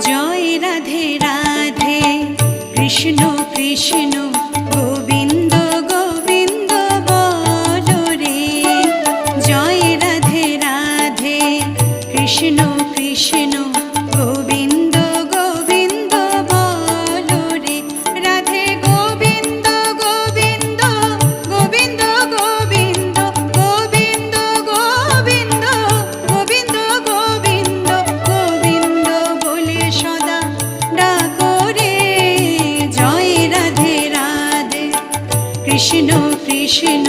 জয় রাধে রাধে কৃষ্ণ কৃষ্ণ গোবিন্দ গোবিন্দ বলো রে। জয় রাধে রাধে কৃষ্ণ কৃষ্ণ গোবিন্দ গোবিন্দ বলো রে। রাধে গোবিন্দ গোবিন্দ গোবিন্দ গোবিন্দ গোবিন্দ গোবিন্দ গোবিন্দ গোবিন্দ গোবিন্দ বলে সদা ডাকো রে। জয় রাধে রাধে কৃষ্ণ কৃষ্ণ